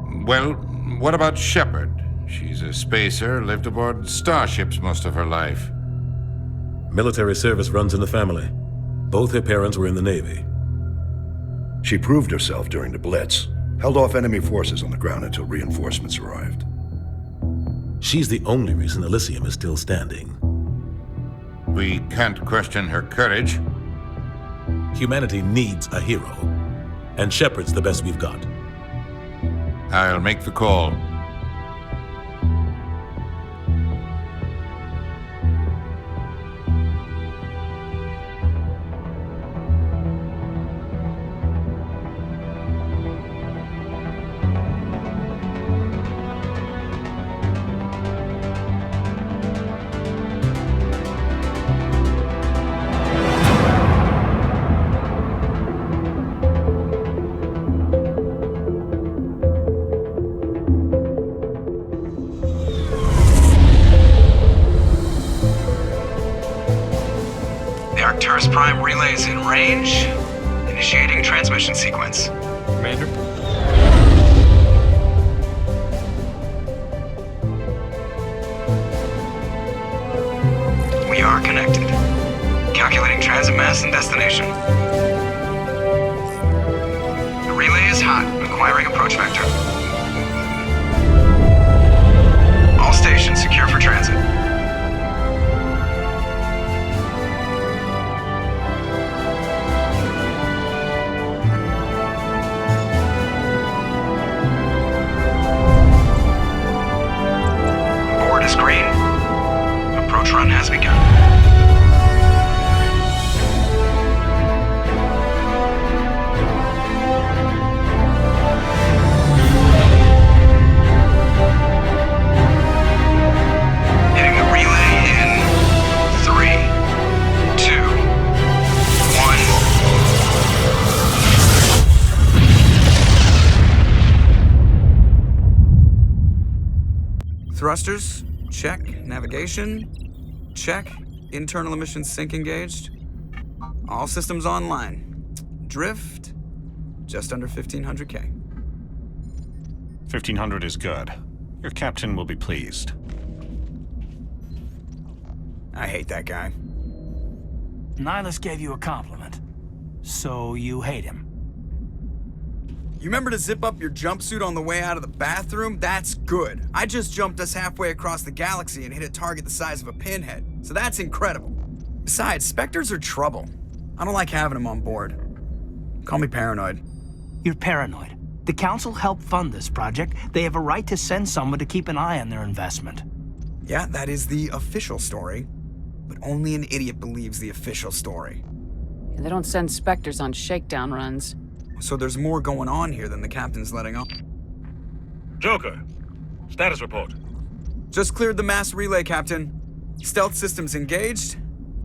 Well, what about Shepard? She's a spacer, lived aboard starships most of her life. Military service runs in the family. Both her parents were in the Navy. She proved herself during the Blitz, held off enemy forces on the ground until reinforcements arrived. She's the only reason Elysium is still standing. We can't question her courage. Humanity needs a hero, and Shepard's the best we've got. I'll make the call. Arcturus Prime relays in range. Initiating transmission sequence. Commander? We are connected. Calculating transit mass and destination. The relay is hot, acquiring approach vector. All stations secure for transit. Green. Approach run has begun. Hitting the relay in 3, 2, 1. Thrusters. Check. Navigation. Check. Internal emissions sync engaged. All systems online. Drift. Just under 1,500K. 1,500 is good. Your captain will be pleased. I hate that guy. Nihilus gave you a compliment. So you hate him. You remember to zip up your jumpsuit on the way out of the bathroom? That's good. I just jumped us halfway across the galaxy and hit a target the size of a pinhead, so that's incredible. Besides, Spectres are trouble. I don't like having them on board. Call me paranoid. You're paranoid. The Council helped fund this project. They have a right to send someone to keep an eye on their investment. Yeah, that is the official story. But only an idiot believes the official story. They don't send Spectres on shakedown runs. So there's more going on here than the captain's letting on. Joker, status report. Just cleared the mass relay, Captain. Stealth systems engaged.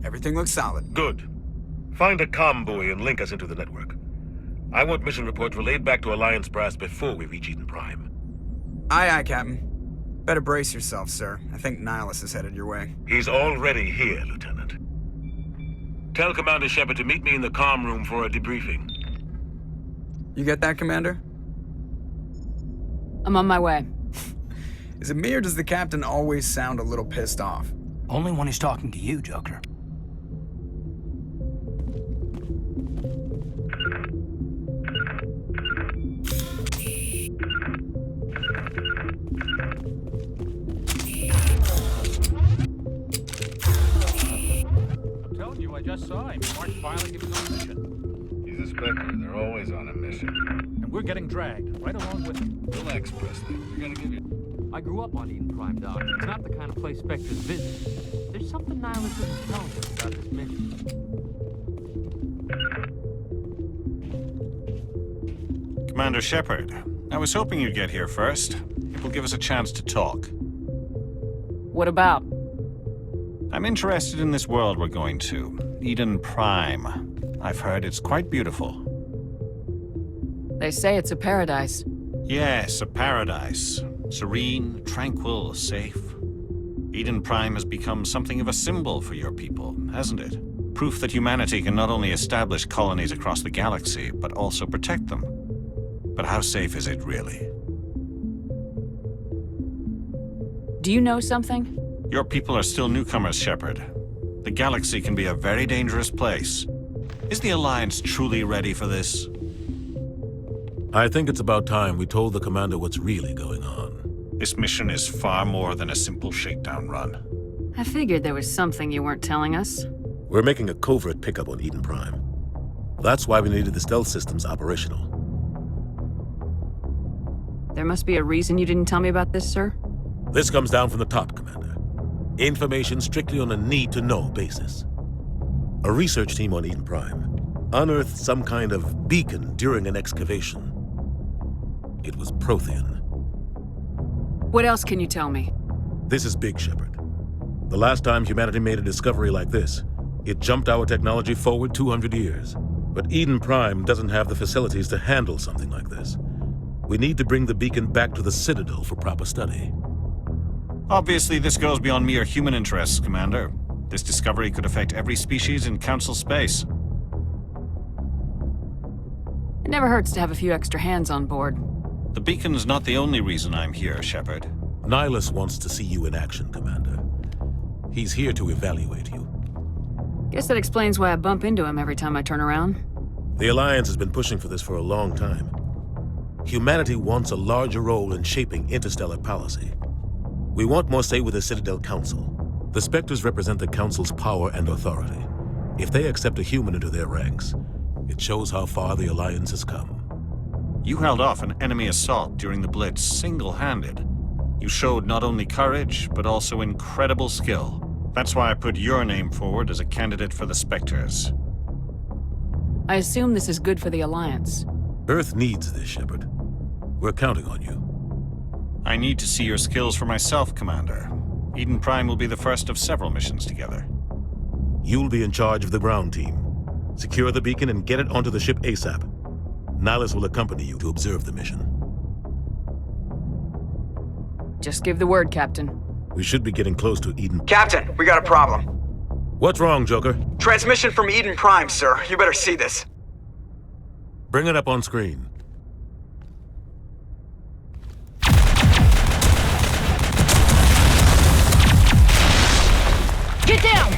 Everything looks solid. Good. Find a comm buoy and link us into the network. I want mission reports relayed back to Alliance Brass before we reach Eden Prime. Aye, aye, Captain. Better brace yourself, sir. I think Nihilus is headed your way. He's already here, Lieutenant. Tell Commander Shepard to meet me in the comm room for a debriefing. You get that, Commander? I'm on my way. Is it me or does the captain always sound a little pissed off? Only when he's talking to you, Joker. I'm telling you, I just saw him. Mark filing his own mission. He's a Spectre. They're always on a mission. And we're getting dragged, right along with him. Relax, Presley. We're gonna give you... I grew up on Eden Prime, Doc. It's not the kind of place Spectres visit. There's something Nihilus isn't telling us about this mission. Commander Shepard, I was hoping you'd get here first. It will give us a chance to talk. What about? I'm interested in this world we're going to, Eden Prime. I've heard it's quite beautiful. They say it's a paradise. Yes, a paradise. Serene, tranquil, safe. Eden Prime has become something of a symbol for your people, hasn't it? Proof that humanity can not only establish colonies across the galaxy, but also protect them. But how safe is it, really? Do you know something? Your people are still newcomers, Shepard. The galaxy can be a very dangerous place. Is the Alliance truly ready for this? I think it's about time we told the commander what's really going on. This mission is far more than a simple shakedown run. I figured there was something you weren't telling us. We're making a covert pickup on Eden Prime. That's why we needed the stealth systems operational. There must be a reason you didn't tell me about this, sir? This comes down from the top, Commander. Information strictly on a need-to-know basis. A research team on Eden Prime unearthed some kind of beacon during an excavation. It was Prothean. What else can you tell me? This is big, Shepard. The last time humanity made a discovery like this, it jumped our technology forward 200 years. But Eden Prime doesn't have the facilities to handle something like this. We need to bring the beacon back to the Citadel for proper study. Obviously, this goes beyond mere human interests, Commander. This discovery could affect every species in Council space. It never hurts to have a few extra hands on board. The beacon's not the only reason I'm here, Shepard. Nihilus wants to see you in action, Commander. He's here to evaluate you. Guess that explains why I bump into him every time I turn around. The Alliance has been pushing for this for a long time. Humanity wants a larger role in shaping interstellar policy. We want more say with the Citadel Council. The Spectres represent the Council's power and authority. If they accept a human into their ranks, it shows how far the Alliance has come. You held off an enemy assault during the Blitz single-handed. You showed not only courage, but also incredible skill. That's why I put your name forward as a candidate for the Spectres. I assume this is good for the Alliance. Earth needs this, Shepard. We're counting on you. I need to see your skills for myself, Commander. Eden Prime will be the first of several missions together. You'll be in charge of the ground team. Secure the beacon and get it onto the ship ASAP. Nihilus will accompany you to observe the mission. Just give the word, Captain. We should be getting close to Eden. Captain, we got a problem. What's wrong, Joker? Transmission from Eden Prime, sir. You better see this. Bring it up on screen. Get down!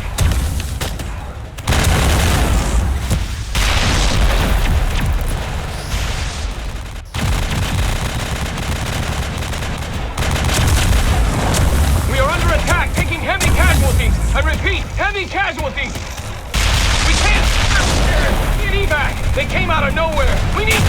We are under attack, taking heavy casualties. I repeat, heavy casualties. We can't get evac. They came out of nowhere. We need...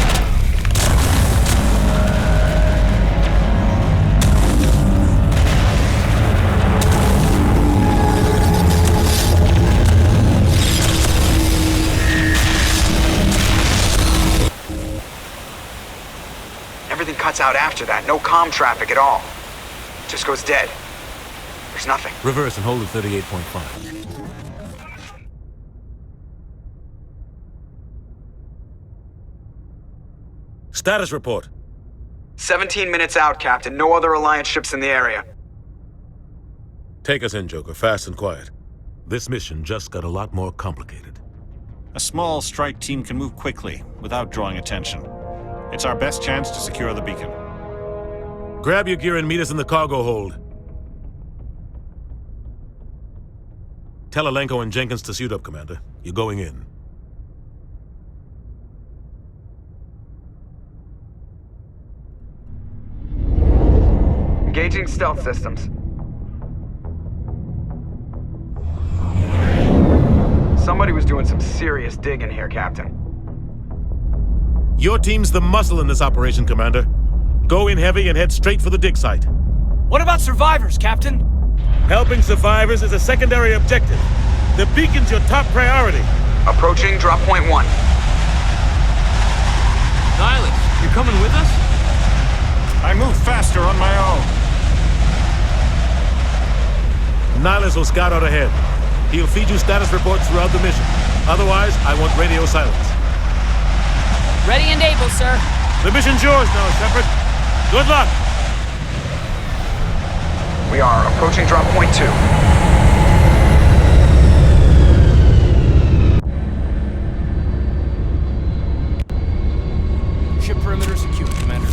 Everything cuts out after that. No comm traffic at all. Just goes dead. There's nothing. Reverse and hold at 38.5. Status report. 17 minutes out, Captain. No other Alliance ships in the area. Take us in, Joker, fast and quiet. This mission just got a lot more complicated. A small strike team can move quickly, without drawing attention. It's our best chance to secure the beacon. Grab your gear and meet us in the cargo hold. Tell Alenko and Jenkins to suit up, Commander. You're going in. Engaging stealth systems. Somebody was doing some serious digging here, Captain. Your team's the muscle in this operation, Commander. Go in heavy and head straight for the dig site. What about survivors, Captain? Helping survivors is a secondary objective. The beacon's your top priority. Approaching drop point 1. Nihilus, you coming with us? I move faster on my own. Nihilus will scout out ahead. He'll feed you status reports throughout the mission. Otherwise, I want radio silence. Ready and able, sir. The mission's yours now, Shepard. Good luck! We are approaching drop point 2. Ship perimeter secure, Commander.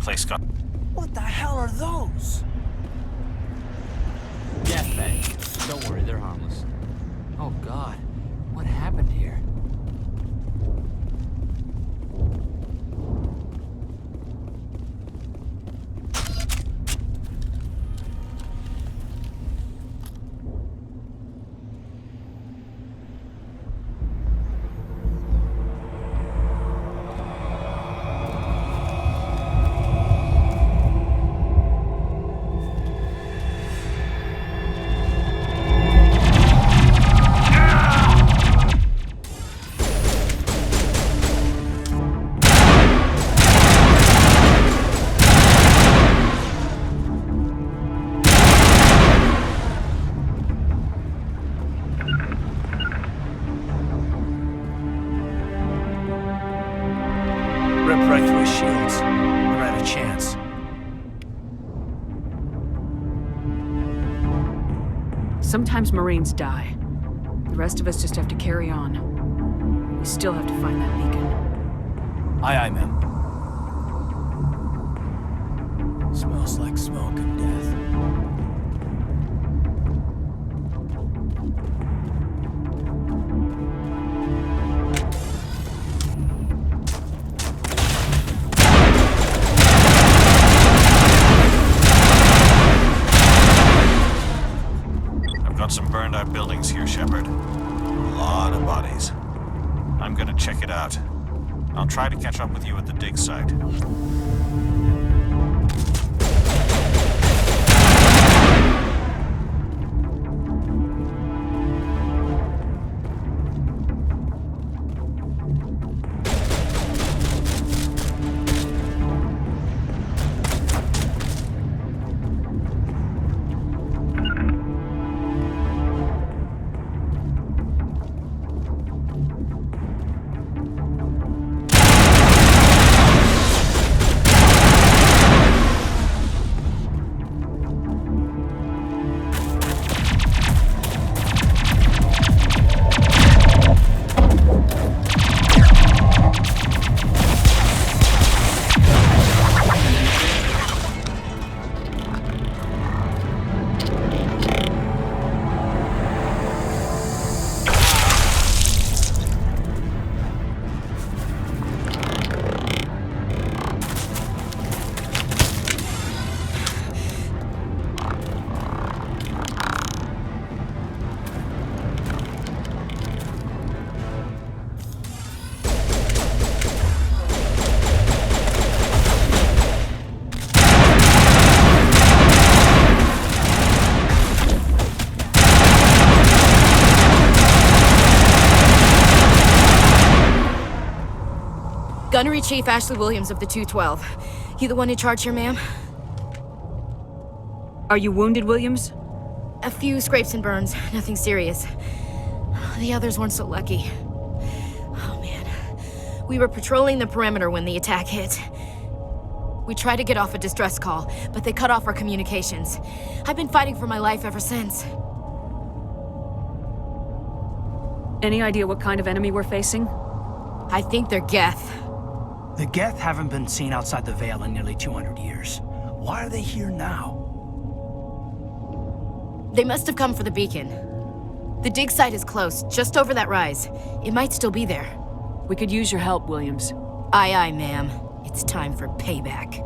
place got... What the hell are those? Gas bags. Don't worry, they're harmless. Oh God, what happened here? Rip right through his shields. Never had a chance. Sometimes Marines die. The rest of us just have to carry on. We still have to find that beacon. Aye, aye, ma'am. Smells like smoke and death. I've got some burned out buildings here, Shepard. A lot of bodies. I'm gonna check it out. I'll try to catch up with you at the dig site. Gunnery Chief Ashley Williams of the 212. You the one in charge here, ma'am? Are you wounded, Williams? A few scrapes and burns, nothing serious. The others weren't so lucky. Oh man. We were patrolling the perimeter when the attack hit. We tried to get off a distress call, but they cut off our communications. I've been fighting for my life ever since. Any idea what kind of enemy we're facing? I think they're Geth. The Geth haven't been seen outside the Veil in nearly 200 years. Why are they here now? They must have come for the beacon. The dig site is close, just over that rise. It might still be there. We could use your help, Williams. Aye, aye, ma'am. It's time for payback.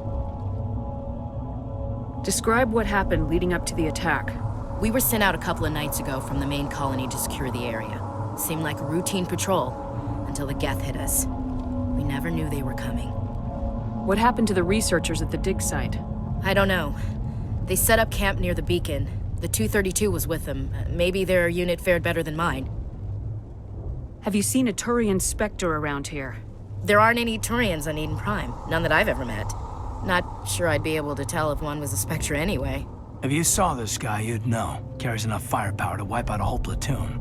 Describe what happened leading up to the attack. We were sent out a couple of nights ago from the main colony to secure the area. Seemed like a routine patrol, until the Geth hit us. We never knew they were coming. What happened to the researchers at the dig site? I don't know. They set up camp near the beacon. The 232 was with them. Maybe their unit fared better than mine. Have you seen a Turian Spectre around here? There aren't any Turians on Eden Prime. None that I've ever met. Not sure I'd be able to tell if one was a Spectre anyway. If you saw this guy, you'd know. Carries enough firepower to wipe out a whole platoon.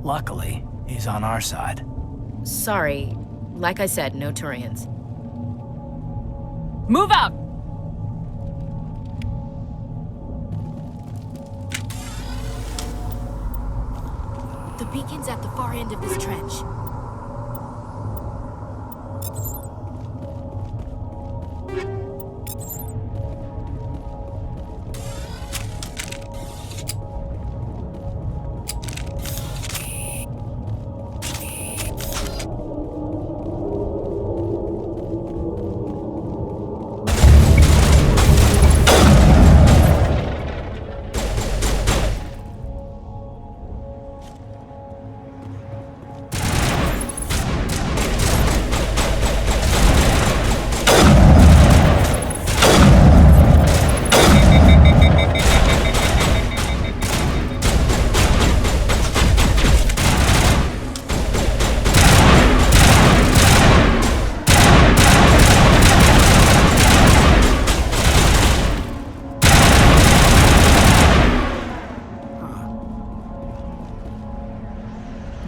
Luckily, he's on our side. Sorry. Like I said, no Turians. Move out! The beacon's at the far end of this trench.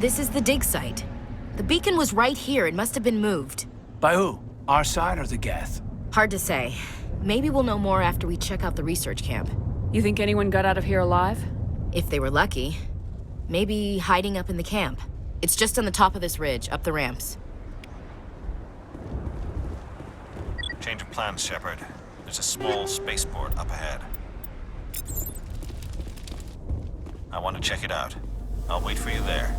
This is the dig site. The beacon was right here. It must have been moved. By who? Our side or the Geth? Hard to say. Maybe we'll know more after we check out the research camp. You think anyone got out of here alive? If they were lucky. Maybe hiding up in the camp. It's just on the top of this ridge, up the ramps. Change of plans, Shepard. There's a small spaceport up ahead. I want to check it out. I'll wait for you there.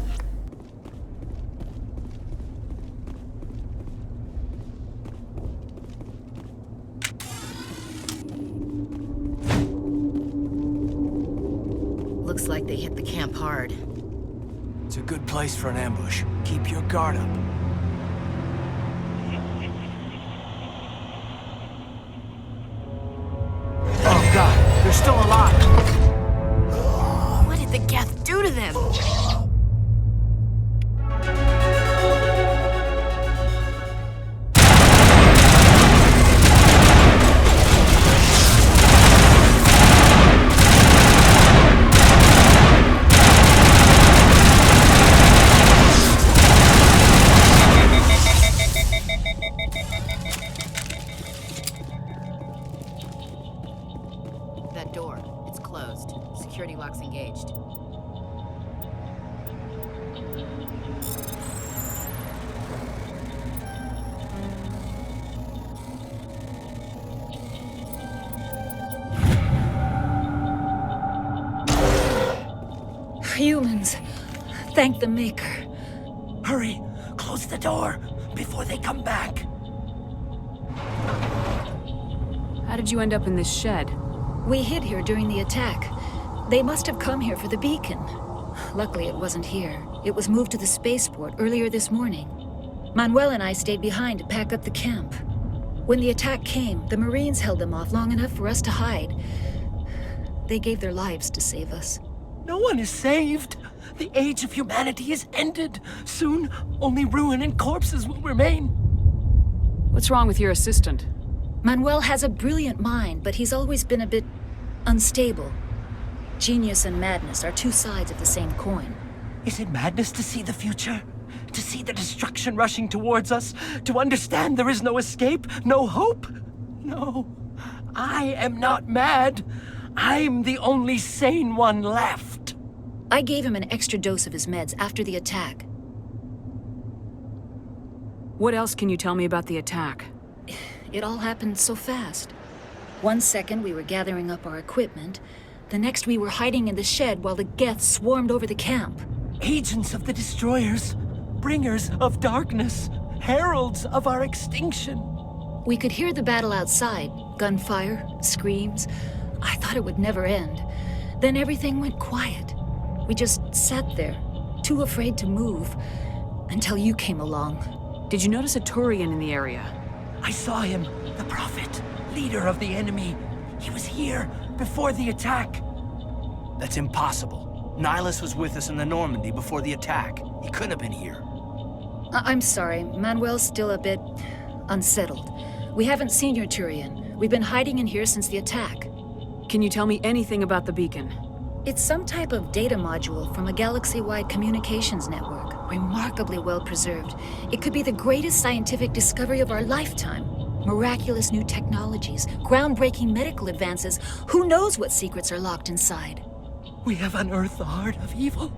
Looks like they hit the camp hard. It's a good place for an ambush. Keep your guard up. Oh god, they're still alive! What did the Geth do to them? That door, it's closed. Security lock's engaged. Humans. Thank the Maker. Hurry! Close the door before they come back. How did you end up in this shed? We hid here during the attack. They must have come here for the beacon. Luckily, it wasn't here. It was moved to the spaceport earlier this morning. Manuel and I stayed behind to pack up the camp. When the attack came, the Marines held them off long enough for us to hide. They gave their lives to save us. No one is saved. The age of humanity is ended. Soon, only ruin and corpses will remain. What's wrong with your assistant? Manuel has a brilliant mind, but he's always been a bit unstable. Genius and madness are two sides of the same coin. Is it madness to see the future? To see the destruction rushing towards us? To understand there is no escape? No hope? No. I am not mad. I'm the only sane one left. I gave him an extra dose of his meds after the attack. What else can you tell me about the attack? It all happened so fast. 1 second we were gathering up our equipment. The next we were hiding in the shed while the Geth swarmed over the camp. Agents of the Destroyers. Bringers of darkness. Heralds of our extinction. We could hear the battle outside. Gunfire, screams. I thought it would never end. Then everything went quiet. We just sat there, too afraid to move, until you came along. Did you notice a Turian in the area? I saw him, the Prophet, leader of the enemy. He was here before the attack. That's impossible. Nihilus was with us in the Normandy before the attack. He couldn't have been here. I'm sorry, Manuel's still a bit unsettled. We haven't seen your Turian. We've been hiding in here since the attack. Can you tell me anything about the beacon? It's some type of data module from a galaxy-wide communications network, remarkably well preserved. It could be the greatest scientific discovery of our lifetime. Miraculous new technologies, groundbreaking medical advances. Who knows what secrets are locked inside? We have unearthed the heart of evil,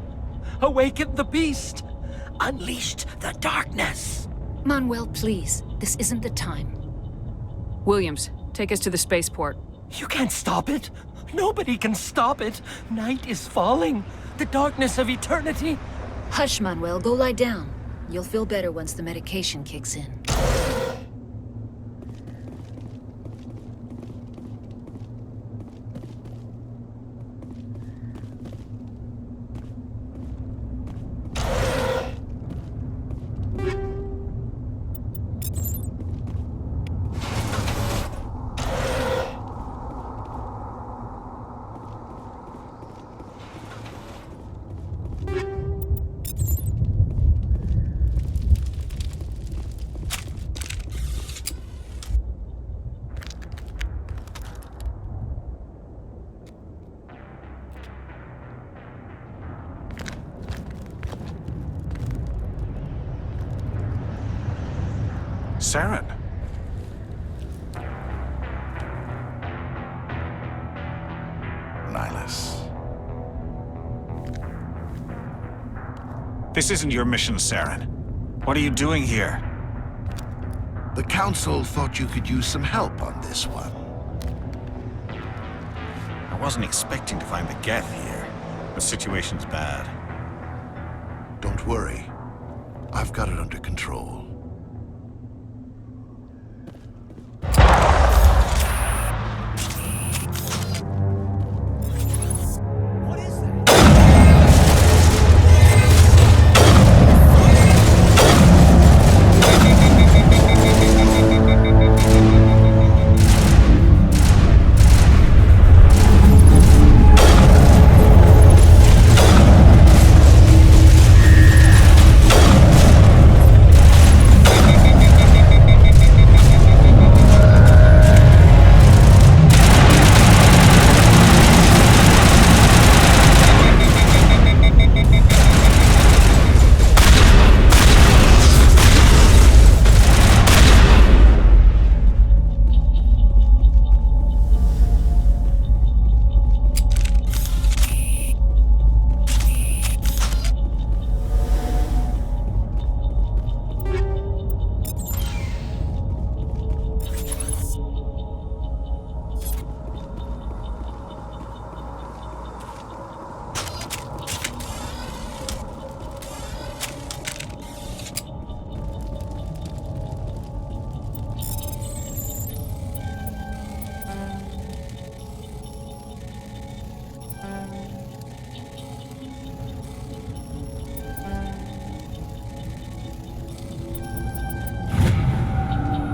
awakened the beast, unleashed the darkness. Manuel, please, this isn't the time. Williams, take us to the spaceport. You can't stop it. Nobody can stop it. Night is falling. The darkness of eternity. Hush, Manuel. Go lie down. You'll feel better once the medication kicks in. Saren. Nihilus. This isn't your mission, Saren. What are you doing here? The Council thought you could use some help on this one. I wasn't expecting to find the Geth here. The situation's bad. Don't worry. I've got it under control.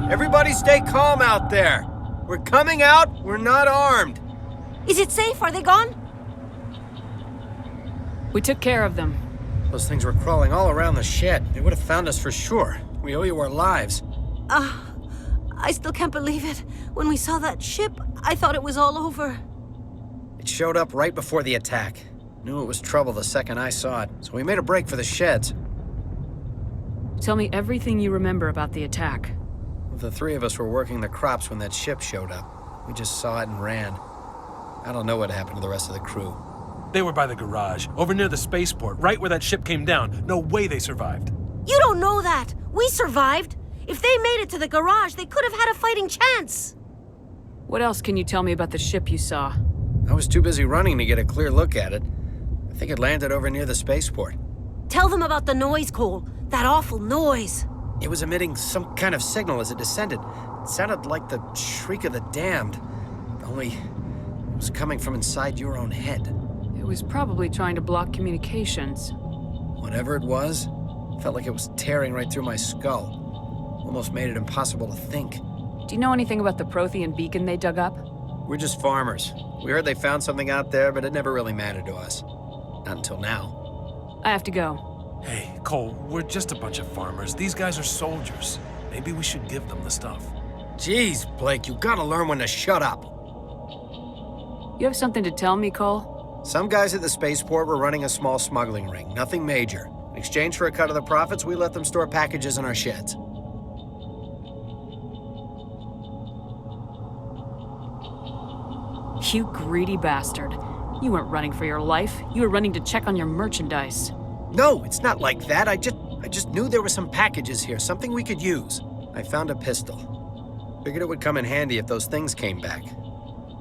Everybody stay calm out there. We're coming out, we're not armed. Is it safe? Are they gone? We took care of them. Those things were crawling all around the shed. They would have found us for sure. We owe you our lives. I still can't believe it. When we saw that ship, I thought it was all over. It showed up right before the attack. Knew it was trouble the second I saw it, so we made a break for the sheds. Tell me everything you remember about the attack. The three of us were working the crops when that ship showed up. We just saw it and ran. I don't know what happened to the rest of the crew. They were by the garage, over near the spaceport, right where that ship came down. No way they survived. You don't know that. We survived. If they made it to the garage, they could have had a fighting chance. What else can you tell me about the ship you saw? I was too busy running to get a clear look at it. I think it landed over near the spaceport. Tell them about the noise, Cole. That awful noise. It was emitting some kind of signal as it descended. It sounded like the shriek of the damned. Only it was coming from inside your own head. It was probably trying to block communications. Whatever it was, felt like it was tearing right through my skull. Almost made it impossible to think. Do you know anything about the Prothean beacon they dug up? We're just farmers. We heard they found something out there, but it never really mattered to us. Not until now. I have to go. Hey, Cole, we're just a bunch of farmers. These guys are soldiers. Maybe we should give them the stuff. Jeez, Blake, you gotta learn when to shut up. You have something to tell me, Cole? Some guys at the spaceport were running a small smuggling ring, nothing major. In exchange for a cut of the profits, we let them store packages in our sheds. You greedy bastard. You weren't running for your life. You were running to check on your merchandise. No, it's not like that. I just knew there were some packages here, something we could use. I found a pistol. Figured it would come in handy if those things came back.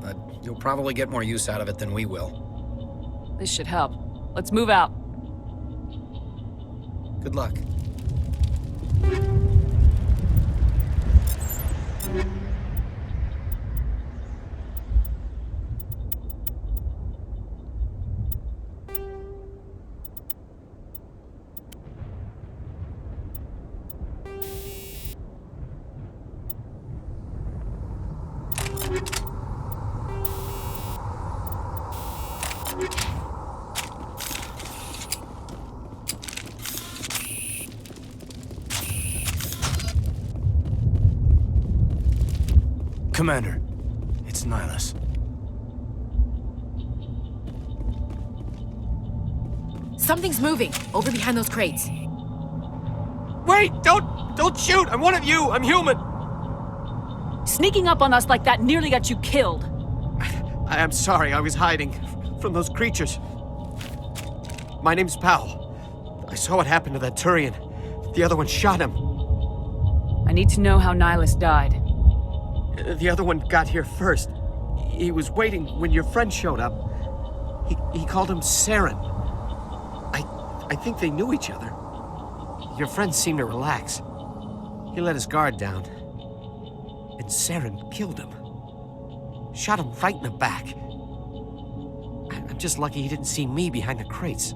But you'll probably get more use out of it than we will. This should help. Let's move out. Good luck. Commander, it's Nihilus. Something's moving over behind those crates. Wait! Wait! Don't shoot! I'm one of you! I'm human! Sneaking up on us like that nearly got you killed. I'm sorry, I was hiding from those creatures. My name's Powell. I saw what happened to that Turian. The other one shot him. I need to know how Nihilus died. The other one got here first. He was waiting when your friend showed up. He called him Saren. I think they knew each other. Your friend seemed to relax. He let his guard down. And Saren killed him. Shot him right in the back. I'm just lucky he didn't see me behind the crates.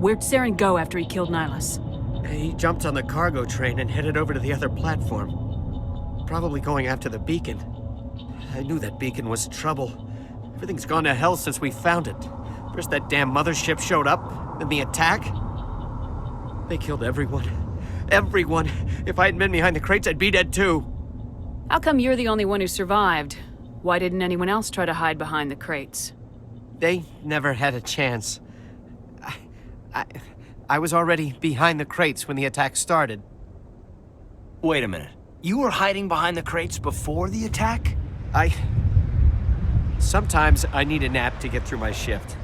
Where'd Saren go after he killed Nihilus? He jumped on the cargo train and headed over to the other platform. Probably going after the beacon. I knew that beacon was trouble. Everything's gone to hell since we found it. First that damn mothership showed up, then the attack. They killed everyone. Everyone. If I hadn't been behind the crates, I'd be dead too. How come you're the only one who survived? Why didn't anyone else try to hide behind the crates? They never had a chance. I was already behind the crates when the attack started. Wait a minute. You were hiding behind the crates before the attack? Sometimes I need a nap to get through my shift.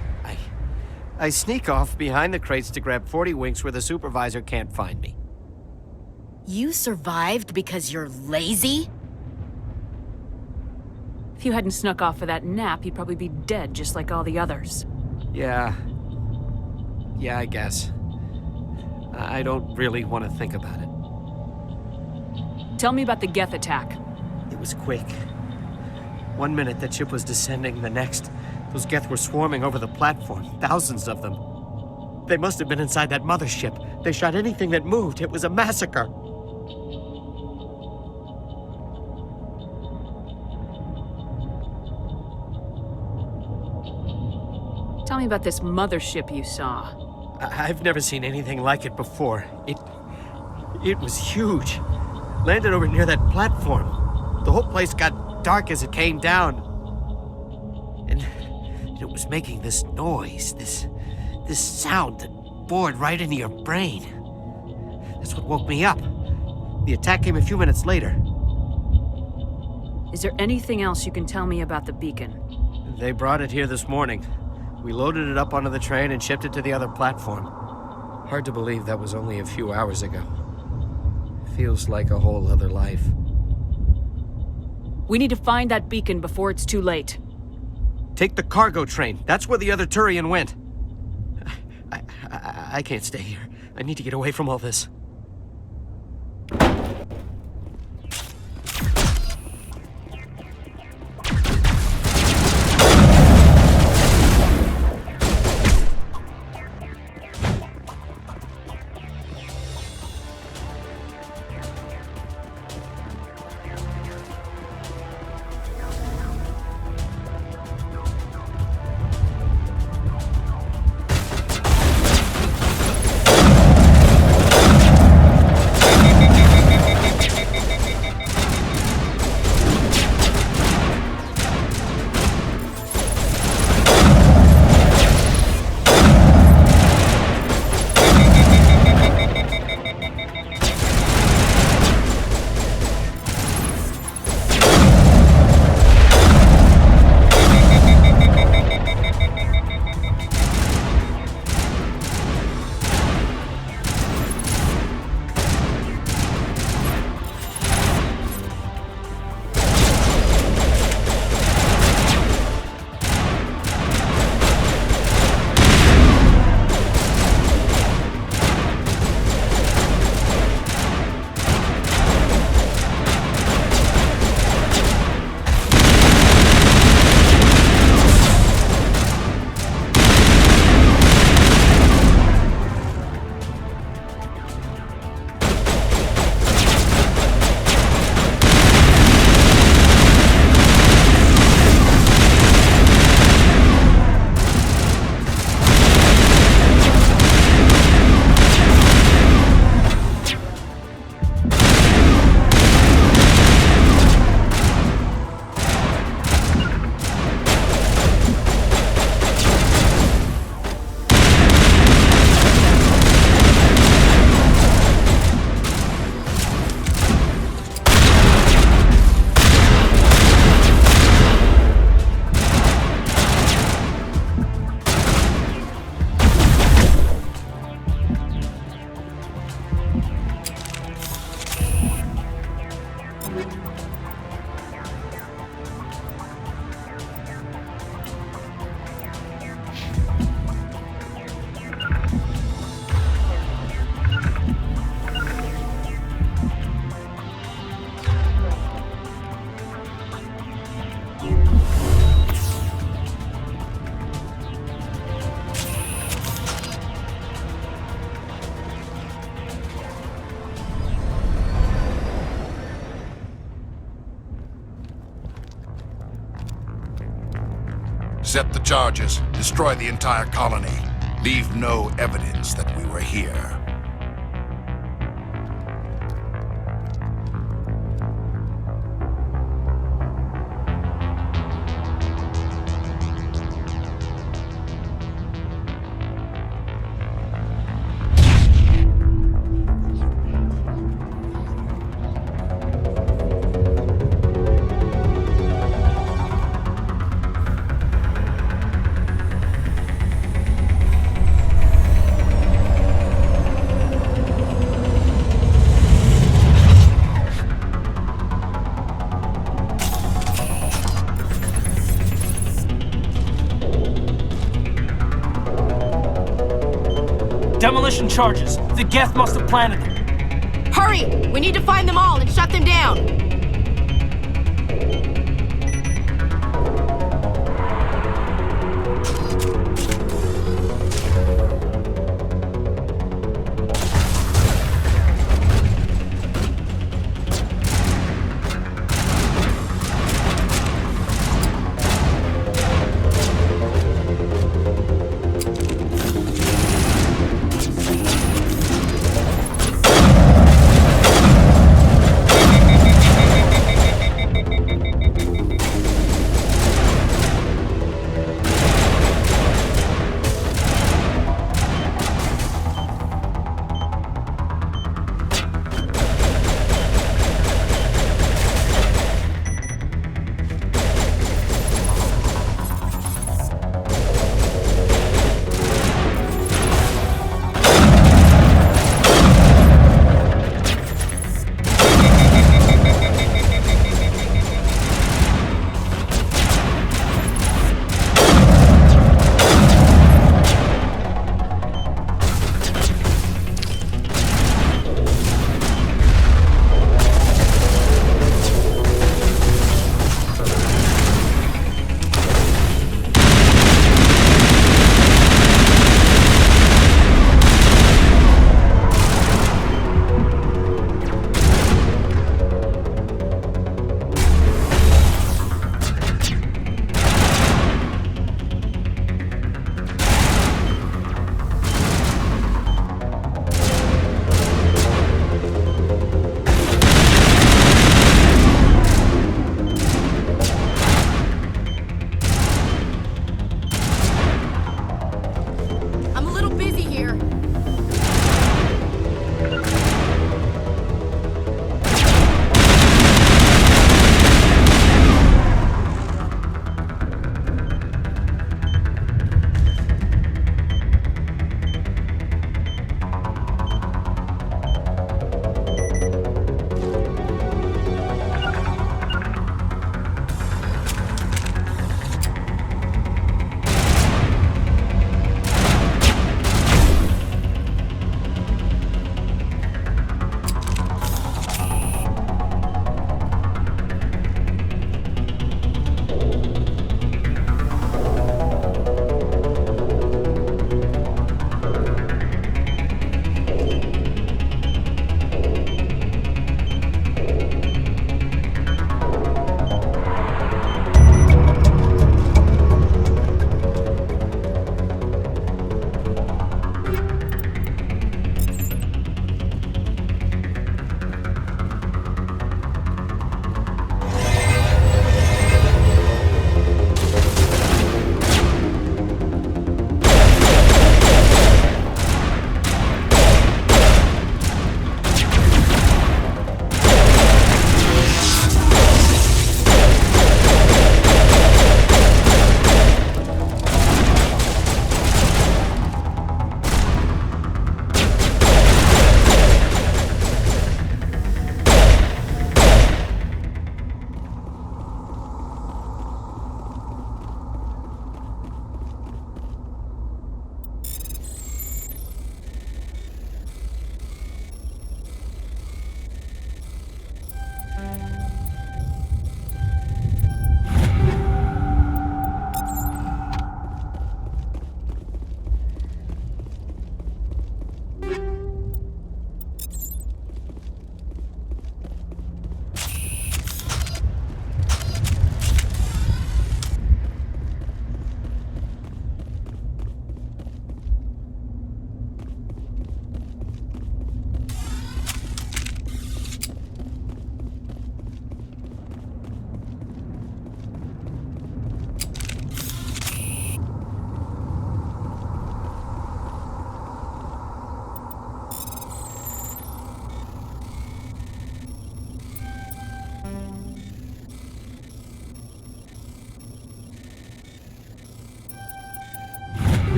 I sneak off behind the crates to grab 40 winks where the supervisor can't find me. You survived because you're lazy? If you hadn't snuck off for that nap, you'd probably be dead just like all the others. Yeah, I guess. I don't really want to think about it. Tell me about the Geth attack. It was quick. 1 minute that ship was descending, the next, those Geth were swarming over the platform, thousands of them. They must have been inside that mothership. They shot anything that moved. It was a massacre. Tell me about this mothership you saw. I've never seen anything like it before. It was huge. Landed over near that platform. The whole place got dark as it came down. And it was making this noise, this sound that bored right into your brain. That's what woke me up. The attack came a few minutes later. Is there anything else you can tell me about the beacon? They brought it here this morning. We loaded it up onto the train and shipped it to the other platform. Hard to believe that was only a few hours ago. Feels like a whole other life. We need to find that beacon before it's too late. Take the cargo train. That's where the other Turian went. I can't stay here. I need to get away from all this. Accept the charges. Destroy the entire colony. Leave no evidence that we were here. Demolition charges. The Geth must have planted them. Hurry! We need to find them all and shut them down!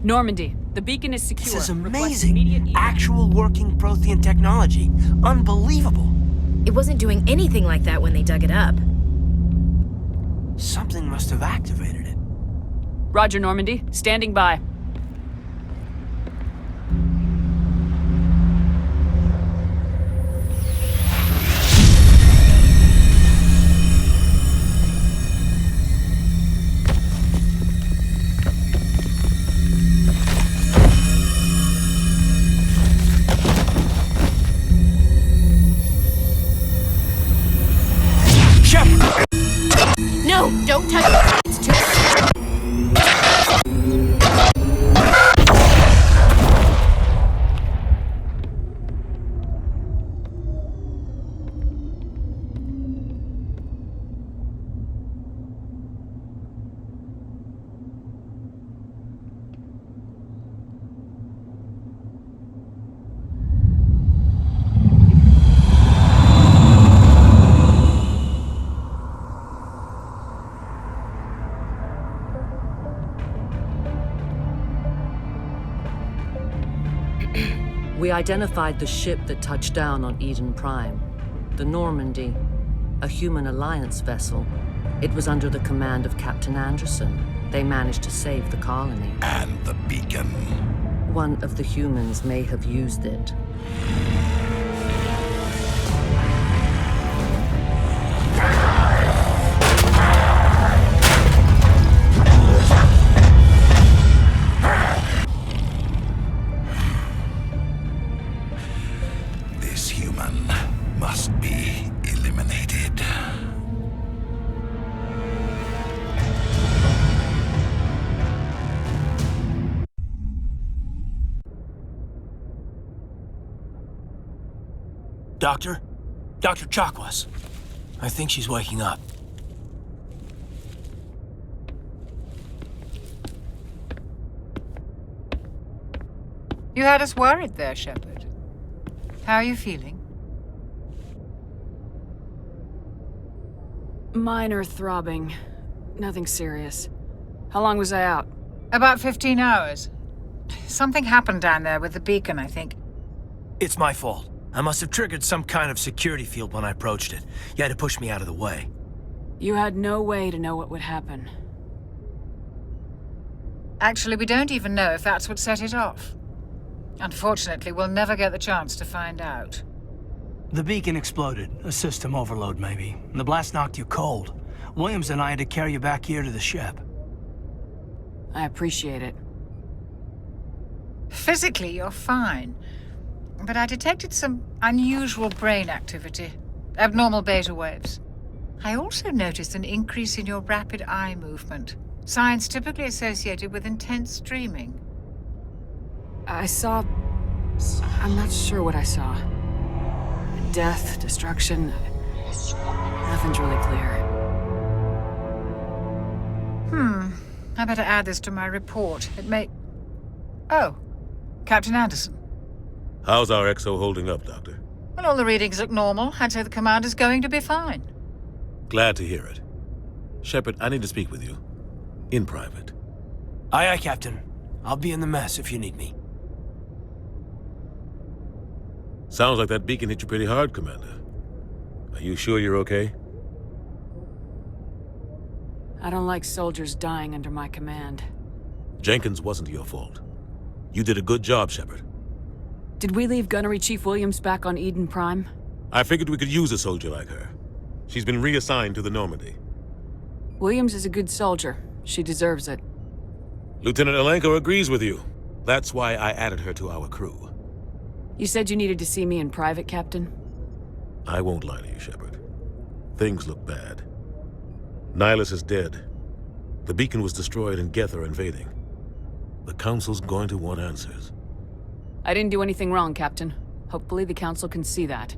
Normandy, the beacon is secure. This is Request amazing. immediate evac. Actual working Prothean technology. Unbelievable. It wasn't doing anything like that when they dug it up. Something must have activated it. Roger, Normandy. Standing by. No, don't touch it. It's too... We identified the ship that touched down on Eden Prime, the Normandy, a human alliance vessel. It was under the command of Captain Anderson. They managed to save the colony. And the beacon. One of the humans may have used it. This human must be eliminated. Doctor? Dr. Chakwas. I think she's waking up. You had us worried there, Shepard. How are you feeling? Minor throbbing. Nothing serious. How long was I out? About 15 hours. Something happened down there with the beacon, I think. It's my fault. I must have triggered some kind of security field when I approached it. You had to push me out of the way. You had no way to know what would happen. Actually, we don't even know if that's what set it off. Unfortunately, we'll never get the chance to find out. The beacon exploded. A system overload, maybe. The blast knocked you cold. Williams and I had to carry you back here to the ship. I appreciate it. Physically, you're fine. But I detected some unusual brain activity. Abnormal beta waves. I also noticed an increase in your rapid eye movement. Signs typically associated with intense dreaming. I saw... I'm not sure what I saw. Death, destruction... Nothing's really clear. I better add this to my report. It may... Oh, Captain Anderson. How's our XO holding up, Doctor? Well, all the readings look normal. I'd say the commander's going to be fine. Glad to hear it. Shepard, I need to speak with you. In private. Aye, Captain. I'll be in the mess if you need me. Sounds like that beacon hit you pretty hard, Commander. Are you sure you're okay? I don't like soldiers dying under my command. Jenkins wasn't your fault. You did a good job, Shepard. Did we leave Gunnery Chief Williams back on Eden Prime? I figured we could use a soldier like her. She's been reassigned to the Normandy. Williams is a good soldier. She deserves it. Lieutenant Alenko agrees with you. That's why I added her to our crew. You said you needed to see me in private, Captain? I won't lie to you, Shepard. Things look bad. Nihilus is dead. The beacon was destroyed and Geth are invading. The Council's going to want answers. I didn't do anything wrong, Captain. Hopefully the Council can see that.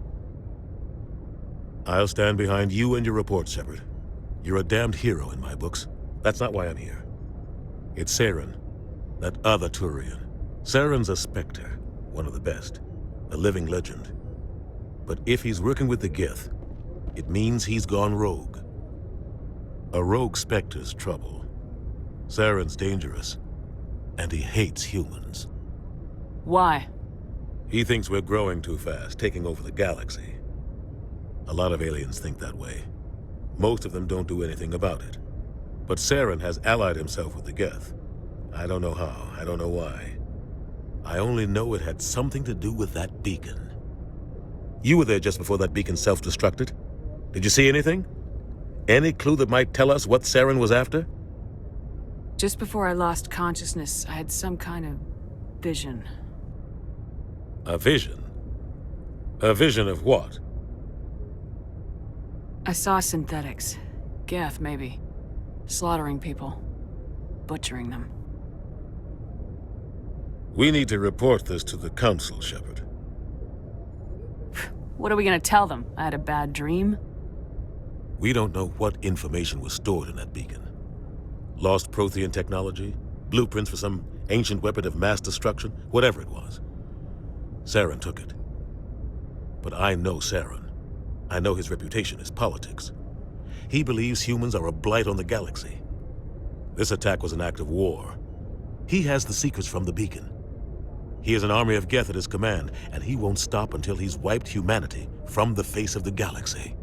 I'll stand behind you and your report, Shepard. You're a damned hero in my books. That's not why I'm here. It's Saren, that other Turian. Saren's a Spectre, one of the best, a living legend. But if he's working with the Geth, it means he's gone rogue. A rogue Spectre's trouble. Saren's dangerous, And he hates humans. Why? He thinks we're growing too fast, taking over the galaxy. A lot of aliens think that way. Most of them don't do anything about it. But Saren has allied himself with the Geth. I don't know how, I don't know why. I only know it had something to do with that beacon. You were there just before that beacon self-destructed. Did you see anything? Any clue that might tell us what Saren was after? Just before I lost consciousness, I had some kind of vision. A vision? A vision of what? I saw synthetics. Geth, maybe. Slaughtering people. Butchering them. We need to report this to the Council, Shepard. What are we gonna tell them? I had a bad dream? We don't know what information was stored in that beacon. Lost Prothean technology? Blueprints for some ancient weapon of mass destruction? Whatever it was. Saren took it. But I know Saren. I know his reputation is politics. He believes humans are a blight on the galaxy. This attack was an act of war. He has the secrets from the beacon. He has an army of Geth at his command, and he won't stop until he's wiped humanity from the face of the galaxy.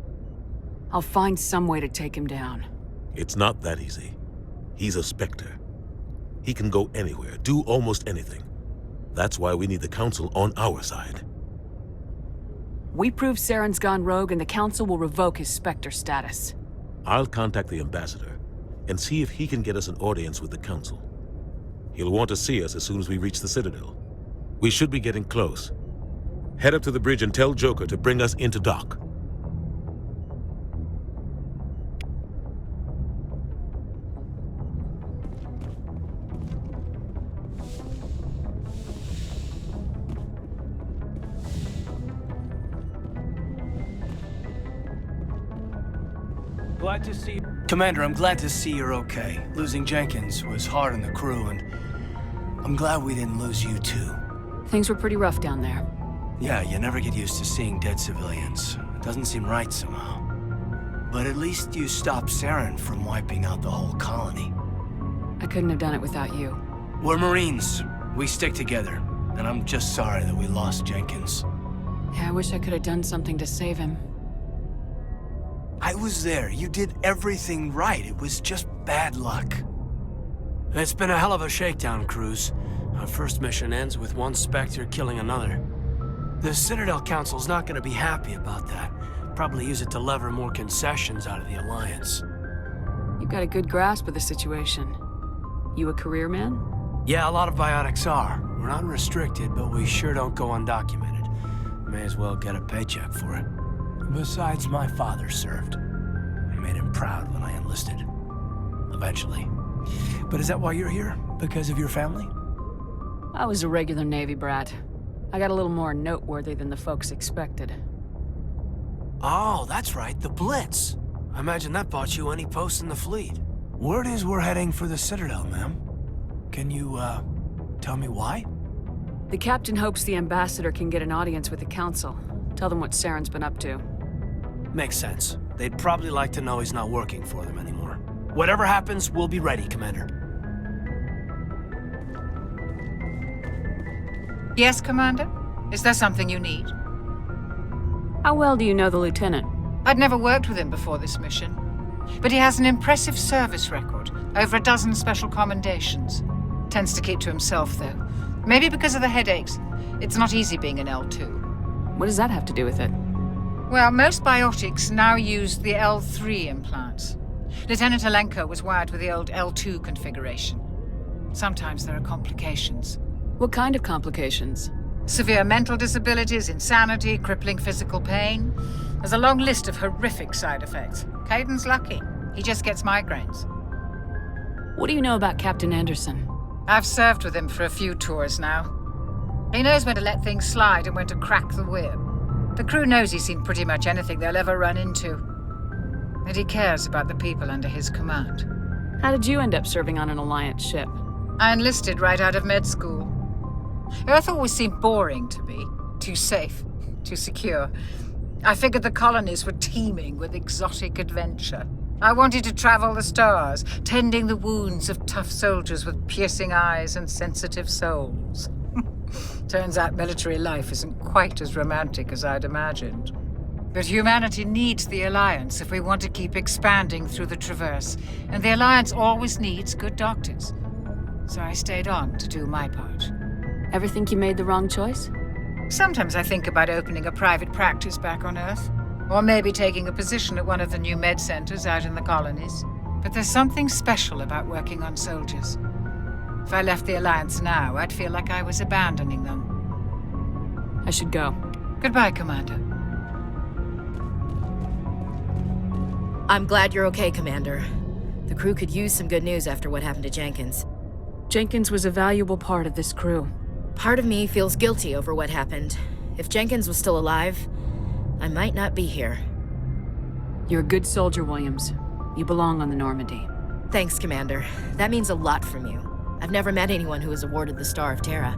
I'll find some way to take him down. It's not that easy. He's a Spectre. He can go anywhere, do almost anything. That's why we need the Council on our side. We prove Saren's gone rogue and the Council will revoke his Spectre status. I'll contact the Ambassador and see if he can get us an audience with the Council. He'll want to see us as soon as we reach the Citadel. We should be getting close. Head up to the bridge and tell Joker to bring us into dock. Glad to see you. Commander, I'm glad to see you're okay. Losing Jenkins was hard on the crew, and I'm glad we didn't lose you too. Things were pretty rough down there. Yeah, you never get used to seeing dead civilians. It doesn't seem right somehow. But at least you stopped Saren from wiping out the whole colony. I couldn't have done it without you. We're Marines. We stick together. And I'm just sorry that we lost Jenkins. Yeah, I wish I could have done something to save him. I was there. You did everything right. It was just bad luck. It's been a hell of a shakedown, Cruz. Our first mission ends with one Spectre killing another. The Citadel Council's not gonna be happy about that. Probably use it to lever more concessions out of the Alliance. You've got a good grasp of the situation. You a career man? Yeah, a lot of biotics are. We're not restricted, but we sure don't go undocumented. May as well get a paycheck for it. Besides, my father served. I made him proud when I enlisted. Eventually. But is that why you're here? Because of your family? I was a regular Navy brat. I got a little more noteworthy than the folks expected. Oh, that's right, the Blitz. I imagine that bought you any post in the fleet. Word is we're heading for the Citadel, ma'am. Can you, tell me why? The captain hopes the Ambassador can get an audience with the Council. Tell them what Saren's been up to. Makes sense. They'd probably like to know he's not working for them anymore. Whatever happens, we'll be ready, Commander. Yes, Commander? Is there something you need? How well do you know the Lieutenant? I'd never worked with him before this mission. But he has an impressive service record. Over a dozen special commendations. Tends to keep to himself, though. Maybe because of the headaches. It's not easy being an L2. What does that have to do with it? Well, most biotics now use the L3 implants. Lieutenant Alenko was wired with the old L2 configuration. Sometimes there are complications. What kind of complications? Severe mental disabilities, insanity, crippling physical pain. There's a long list of horrific side effects. Caden's lucky. He just gets migraines. What do you know about Captain Anderson? I've served with him for a few tours now. He knows when to let things slide and when to crack the whip. The crew knows he's seen pretty much anything they'll ever run into. And he cares about the people under his command. How did you end up serving on an Alliance ship? I enlisted right out of med school. Earth always seemed boring to me. Too safe, too secure. I figured the colonies were teeming with exotic adventure. I wanted to travel the stars, tending the wounds of tough soldiers with piercing eyes and sensitive souls. Turns out military life isn't quite as romantic as I'd imagined. But humanity needs the Alliance if we want to keep expanding through the Traverse, and the Alliance always needs good doctors. So I stayed on to do my part. Ever think you made the wrong choice? Sometimes I think about opening a private practice back on Earth, or maybe taking a position at one of the new med centers out in the colonies. But there's something special about working on soldiers. If I left the Alliance now, I'd feel like I was abandoning them. I should go. Goodbye, Commander. I'm glad you're okay, Commander. The crew could use some good news after what happened to Jenkins. Jenkins was a valuable part of this crew. Part of me feels guilty over what happened. If Jenkins was still alive, I might not be here. You're a good soldier, Williams. You belong on the Normandy. Thanks, Commander. That means a lot from you. I've never met anyone who was awarded the Star of Terra.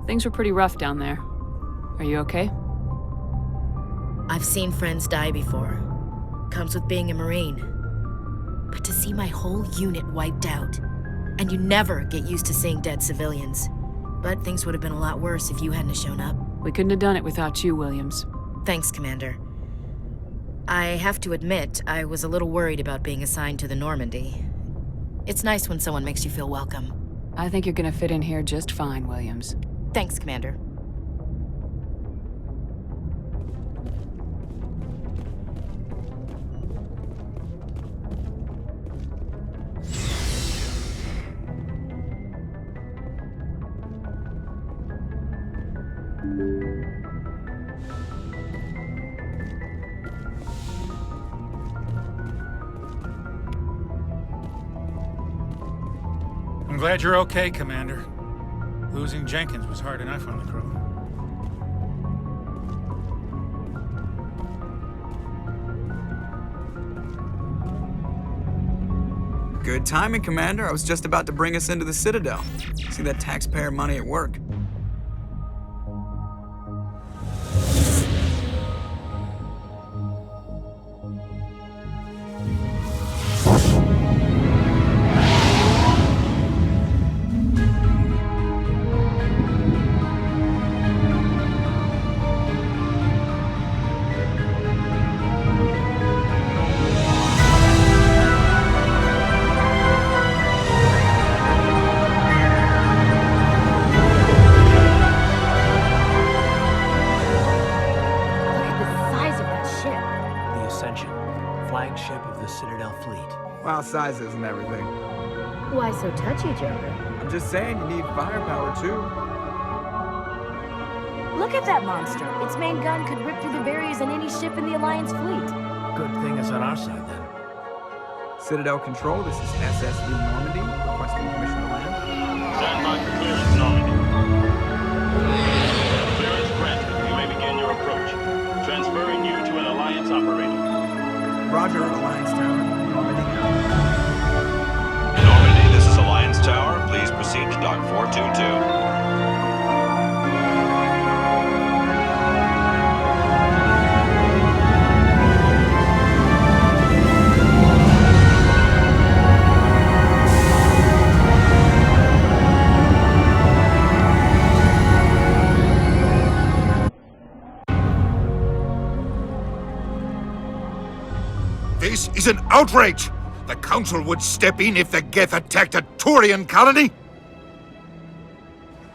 Things were pretty rough down there. Are you okay? I've seen friends die before. Comes with being a Marine. But to see my whole unit wiped out, and you never get used to seeing dead civilians. But things would have been a lot worse if you hadn't shown up. We couldn't have done it without you, Williams. Thanks, Commander. I have to admit, I was a little worried about being assigned to the Normandy. It's nice when someone makes you feel welcome. I think you're gonna fit in here just fine, Williams. Thanks, Commander. I'm glad you're okay, Commander. Losing Jenkins was hard enough on the crew. Good timing, Commander. I was just about to bring us into the Citadel. See that taxpayer money at work. Sizes and everything. Why so touchy, Joker? I'm just saying you need firepower too. Look at that monster. Its main gun could rip through the barriers in any ship in the Alliance fleet. Good thing it's on our side, then. Citadel Control, this is SSV Normandy, requesting permission to land. Stand by for clearance, Normandy. Clearance granted. You may begin your approach. Transferring you to an Alliance operator. Roger, Alliance Tower. Normandy. Normandy, this is Alliance Tower. Please proceed to Dock 422. This is an outrage! The Council would step in if the Geth attacked a Turian colony?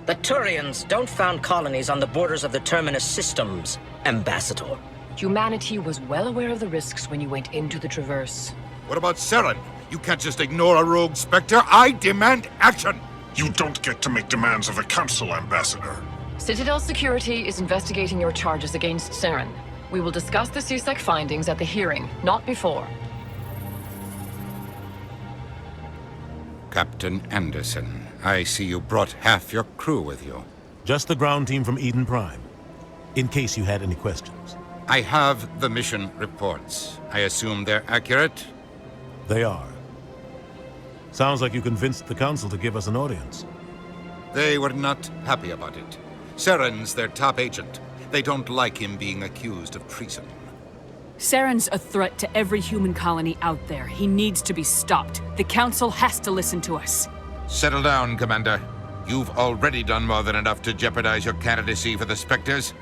The Turians don't found colonies on the borders of the Terminus systems, Ambassador. Humanity was well aware of the risks when you went into the Traverse. What about Saren? You can't just ignore a rogue Spectre. I demand action! You don't get to make demands of the Council, Ambassador. Citadel Security is investigating your charges against Saren. We will discuss the CSEC findings at the hearing, not before. Captain Anderson, I see you brought half your crew with you. Just the ground team from Eden Prime, in case you had any questions. I have the mission reports. I assume they're accurate? They are. Sounds like you convinced the Council to give us an audience. They were not happy about it. Saren's their top agent. They don't like him being accused of treason. Saren's a threat to every human colony out there. He needs to be stopped. The Council has to listen to us. Settle down, Commander. You've already done more than enough to jeopardize your candidacy for the Spectres.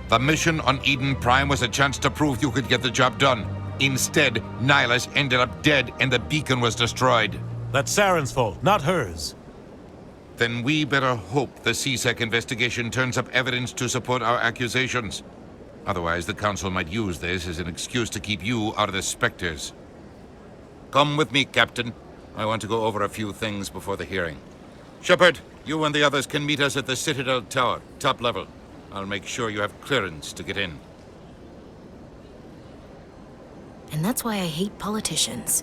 The mission on Eden Prime was a chance to prove you could get the job done. Instead, Nihilus ended up dead and the beacon was destroyed. That's Saren's fault, not hers. Then we better hope the CSEC investigation turns up evidence to support our accusations. Otherwise, the Council might use this as an excuse to keep you out of the Spectres. Come with me, Captain. I want to go over a few things before the hearing. Shepard, you and the others can meet us at the Citadel Tower, top level. I'll make sure you have clearance to get in. And that's why I hate politicians.